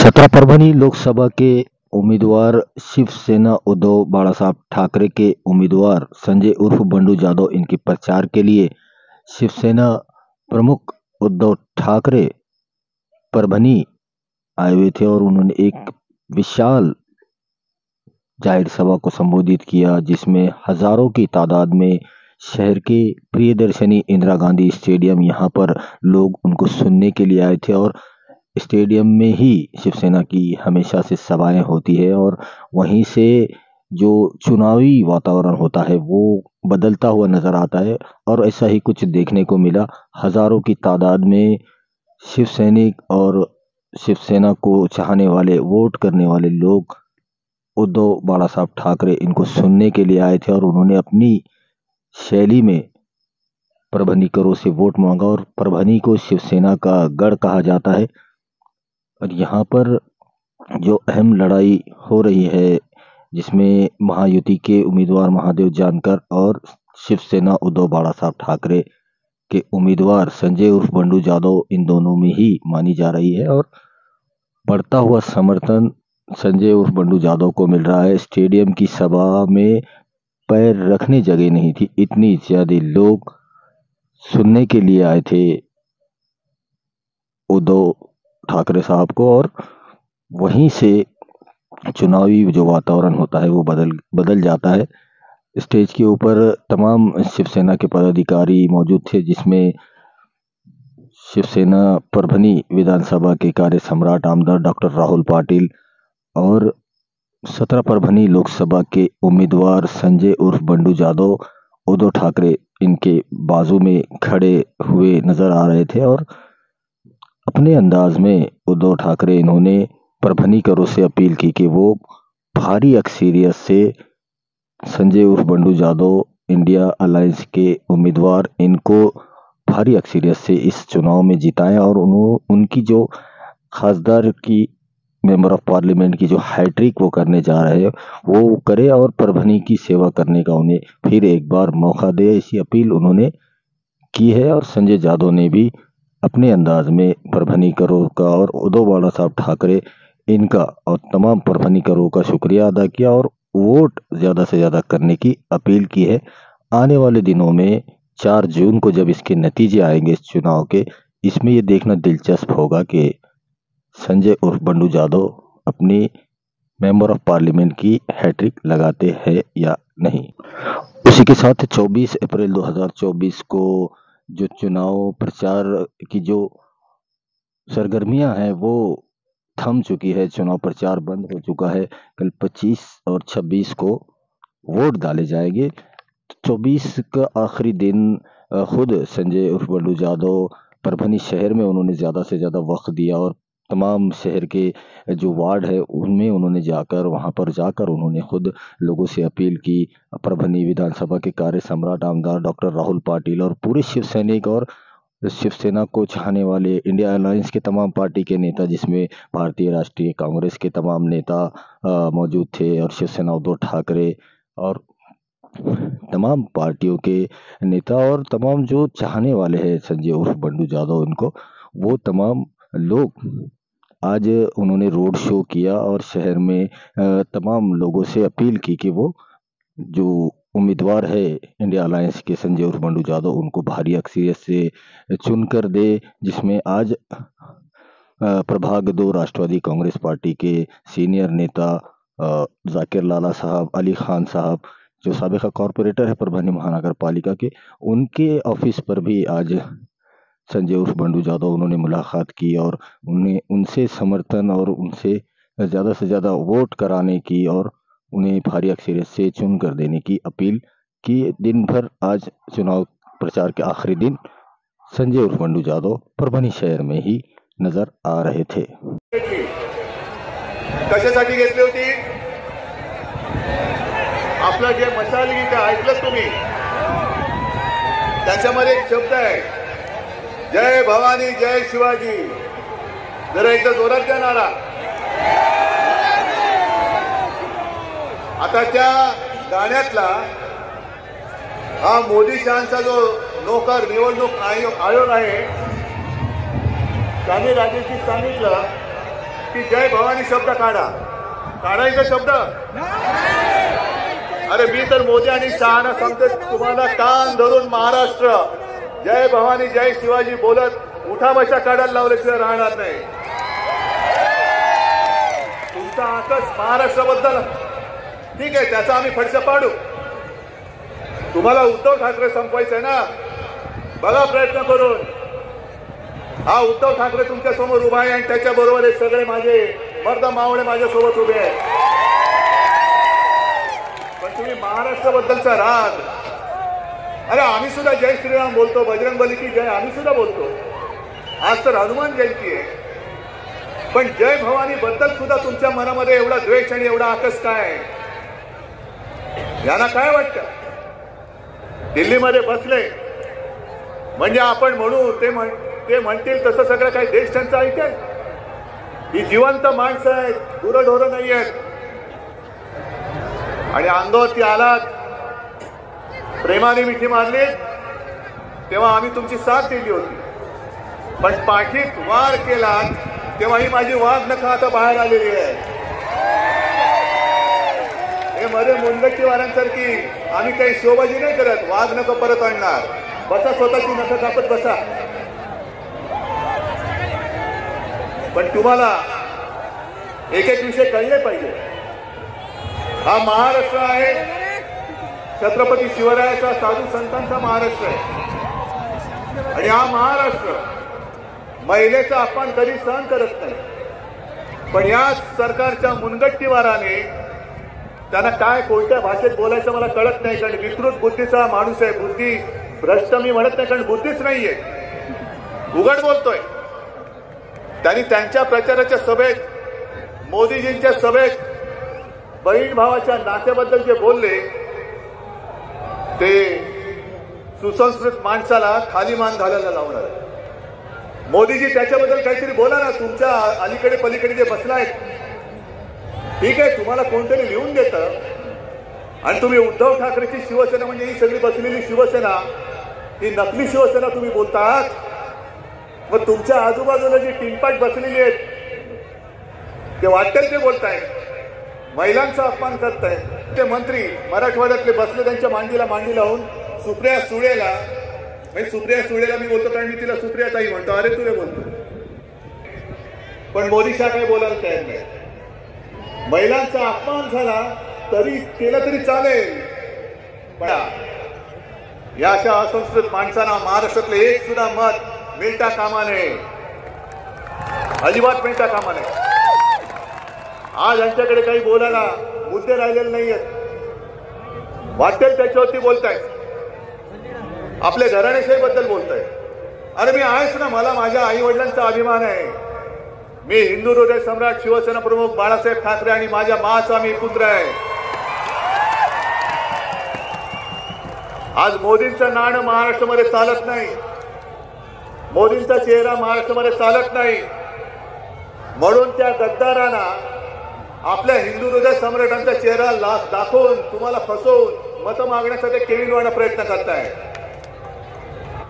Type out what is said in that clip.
17 परभणी लोकसभा के उम्मीदवार शिवसेना उद्धव बाळासाहेब ठाकरे के उम्मीदवार संजय उर्फ बंडू जाधव इनके प्रचार के लिए शिवसेना प्रमुख उद्धव ठाकरे परभणी आए हुए थे और उन्होंने एक विशाल जाहिर सभा को संबोधित किया, जिसमें हजारों की तादाद में शहर के प्रियदर्शनी इंदिरा गांधी स्टेडियम यहाँ पर लोग उनको सुनने के लिए आए थे। और स्टेडियम में ही शिवसेना की हमेशा से सभाएं होती है और वहीं से जो चुनावी वातावरण होता है वो बदलता हुआ नजर आता है और ऐसा ही कुछ देखने को मिला। हजारों की तादाद में शिव सैनिक और शिवसेना को चाहने वाले, वोट करने वाले लोग उद्धव बाळासाहेब ठाकरे इनको सुनने के लिए आए थे और उन्होंने अपनी शैली में परभनीकरों से वोट मांगा। और परभनी को शिवसेना का गढ़ कहा जाता है और यहाँ पर जो अहम लड़ाई हो रही है, जिसमें महायुति के उम्मीदवार महादेव जानकर और शिवसेना उद्धव बाळासाहेब ठाकरे के उम्मीदवार संजय उर्फ बंडू जाधव, इन दोनों में ही मानी जा रही है। और बढ़ता हुआ समर्थन संजय उर्फ बंडू जाधव को मिल रहा है। स्टेडियम की सभा में पैर रखने जगह नहीं थी, इतनी ज्यादा लोग सुनने के लिए आए थे उद्धव ठाकरे साहब को। और वहीं से चुनावी जो वातावरण होता है वो बदल जाता है। स्टेज के ऊपर तमाम शिवसेना के पदाधिकारी मौजूद थे, जिसमें शिवसेना परभनी विधानसभा के कार्य सम्राट आमदार डॉक्टर राहुल पाटिल और 17 परभनी लोकसभा के उम्मीदवार संजय उर्फ बंडू जाधव उद्धव ठाकरे इनके बाजू में खड़े हुए नजर आ रहे थे। और अपने अंदाज में उद्धव ठाकरे इन्होंने परभनीकरों से अपील की कि वो भारी अक्सरियत से संजय उर्फ बंडू जाधव इंडिया अलायंस के उम्मीदवार, इनको भारी अक्सरियत से इस चुनाव में जिताएं और उनकी जो खासदार की मेंबर ऑफ पार्लियामेंट की जो हैट्रिक वो करने जा रहे हैं वो करे और परभनी की सेवा करने का उन्हें फिर एक बार मौका दे, ऐसी अपील उन्होंने की है। और संजय जाधव ने भी अपने अंदाज में परभनीकरों का और उद्धव बाळासाहेब ठाकरे इनका और तमाम परभनीकरों का शुक्रिया अदा किया और वोट ज्यादा से ज्यादा करने की अपील की है। आने वाले दिनों में 4 जून को जब इसके नतीजे आएंगे इस चुनाव के, इसमें ये देखना दिलचस्प होगा कि संजय उर्फ बंडू जाधव अपनी मेंबर ऑफ पार्लियामेंट की हैट्रिक लगाते हैं या नहीं। उसी के साथ 24 अप्रैल 2024 को जो चुनाव प्रचार की जो सरगर्मियां हैं वो थम चुकी है, चुनाव प्रचार बंद हो चुका है। कल 25 और 26 को वोट डाले जाएंगे। 24 का आखिरी दिन खुद संजय उर्फ बंडू जाधव परभनी शहर में उन्होंने ज़्यादा से ज़्यादा वक्त दिया और तमाम शहर के जो वार्ड है उनमें उन्होंने वहां पर जाकर उन्होंने खुद लोगों से अपील की। परभनी विधानसभा के कार्य सम्राट आमदार डॉक्टर राहुल पाटिल और पूरे शिव सैनिक और शिवसेना को चाहने वाले इंडिया अलायंस के तमाम पार्टी के नेता, जिसमें भारतीय राष्ट्रीय कांग्रेस के तमाम नेता मौजूद थे और शिवसेना उद्धव ठाकरे और तमाम पार्टियों के नेता और तमाम जो चाहने वाले हैं संजय उर्फ बंडू जाधव इनको, वो तमाम लोग आज उन्होंने रोड शो किया और शहर में तमाम लोगों से अपील की कि वो जो उम्मीदवार है इंडिया अलायंस के संजय उर्फ बंडू जाधव उनको भारी अक्सरियत से चुनकर दे। जिसमें आज प्रभाग 2 राष्ट्रवादी कांग्रेस पार्टी के सीनियर नेता जाकिर लाला साहब, अली खान साहब जो साबिका कॉरपोरेटर है परभनी महानगर पालिका के, उनके ऑफिस पर भी आज संजय उर्फ बंडू जाधव उन्होंने मुलाकात की और उनसे समर्थन और उनसे ज़्यादा से ज़्यादा वोट कराने की और उन्हें भारी अक्सरियत से चुन कर देने की अपील की। दिन भर आज चुनाव प्रचार के आखिरी दिन संजय उर्फ बंडू जाधव परभणी शहर में ही नजर आ रहे थे। कशासाठी घेतली होती? आपलं जे मशाल गीत ऐकलं तुम्ही, त्याच्यामध्ये एक शब्द आहे, जय भवानी जय शिवाजी। जरा एकदा जोरात द्या नारा। आता त्या गाण्यातला हा मोदी शहांचा जो नोकर निवडणूक आयोग आहे, त्याने राजेशजी सांगितलं की जय भवानी शब्द काढायचा शब्द? अरे मी तर मोदी आणि शहाना सांगतो तुम्हाला, कान धरून महाराष्ट्र जय भवानी जय शिवाजी बोलत उठा बशा काढायला लावल्याशिवाय राहणार नाही. तुमचा आकस महाराष्ट्राबद्दल ठीक आहे, त्याचा आम्ही फडशा पाडू. तुम्हाला उद्धव ठाकरे संपवायचंय ना, बघा प्रयत्न करून. हा उद्धव ठाकरे तुमच्या समोर उभा आहे आणि त्याच्या बरोबर हे सगळे माझे मर्द मावळे माझ्या सोबत उभे आहेत. पण तुम्ही महाराष्ट्राबद्दलचा राग, अरे आम्ही सुद्धा जय श्रीराम बोलतो, बजरंग बली की जय आम्ही सुद्धा बोलतो. आज तर हनुमान जयंती आहे, पण जय भवानी बद्दल सुद्धा तुमच्या मनामध्ये एवढा द्वेष आणि एवढा आकस काय? यांना काय वाटतं? दिल्लीमध्ये बसले म्हणजे आपण म्हणू ते म्हणतील तसं सगळं काही देश त्यांचा ऐकेल? ही जिवंत माणसं आहेत, गुरढोरं नाही आहेत. आणि अंगावरती आलात, प्रेमाने मिठी मारली, तेव्हा आम्ही तुमची साथ दिली होती. पण पाठीत वार केलात तेव्हा ही माझी वाघ नखं आता बाहेर आलेली आहे. हे मध्ये मुंडकीवारांसारखी आम्ही काही शोबाजी नाही करत, वाघ नखं परत आणणार. बसा, स्वतःची नखं कापत बसा. पण तुम्हाला एक एक विषय कळले पाहिजे. हा महाराष्ट्र आहे छत्रपती शिवरायाचा, साधू संतांचा महाराष्ट्र आहे. आणि हा महाराष्ट्र महिलेचा अपमान कधी सहन करत नाही. पण या सरकारच्या मुनगट्टीवाराने त्यांना काय कोणत्या भाषेत बोलायचं मला कळत नाही, कारण विकृत बुद्धीचा माणूस आहे. बुद्धी भ्रष्ट मी म्हणत नाही, कारण बुद्धीच नाहीये, उघड बोलतोय. त्यांनी त्यांच्या प्रचाराच्या सभेत, मोदीजींच्या सभेत बहीण भावाच्या नात्याबद्दल जे बोलले ते सुसंस्कृत माणसाला खाली मान घालायला लावणार. मोदीजी त्याच्याबद्दल काहीतरी बोला ना. तुमच्या अलीकडे पलीकडे जे बसलायत, ठीक आहे, तुम्हाला कोणतरी लिहून देतं आणि तुम्ही उद्धव ठाकरेची शिवसेना म्हणजे ही सगळी बसलेली शिवसेना, ही नकली शिवसेना तुम्ही बोलतात. मग तुमच्या आजूबाजूला जी टिनपाट बसलेली आहेत ते वाटेल ते बोलतायत, महिलांचा अपमान करतायत. ते मंत्री मराठवाड्यातले बसले, त्यांच्या मांडीला मांडी लावून सुप्रिया सुळेला मी बोलतो, कारण मी तिला सुप्रिया ताई म्हणतो, अरे तुला बोलतो. पण मोदी शाह काही बोलायला तयार नाही. महिलांचा अपमान झाला तरी केला तरी चालेल, पण या अशा असंस्कृत माणसांना महाराष्ट्रातले एक सुद्धा मत मिळता कामा नये, अजिबात मिळता कामा नये. आज यांच्याकडे काही बोलायला मुद्दे राहिलेले नाहीयेत, वाटेल त्याच्यावरती बोलतायत, आपल्या घराणेशाहीबद्दल बोलतायत. अरे मी आहेच ना, मला माझ्या आई वडिलांचा अभिमान आहे. मी हिंदू हृदय सम्राट शिवसेना प्रमुख बाळासाहेब ठाकरे आणि माझ्या माचा मी पुत्र आहे. आज मोदींचं नाणं महाराष्ट्रामध्ये चालत नाही, मोदींचा चेहरा महाराष्ट्रामध्ये चालत नाही. म्हणून त्या गद्दारांना आपल्या हिंदू हृदय सम्राटांचा चेहरा दाखवून तुम्हाला फसवून मतं मागण्यासाठी केविलवाणा प्रयत्न करताय.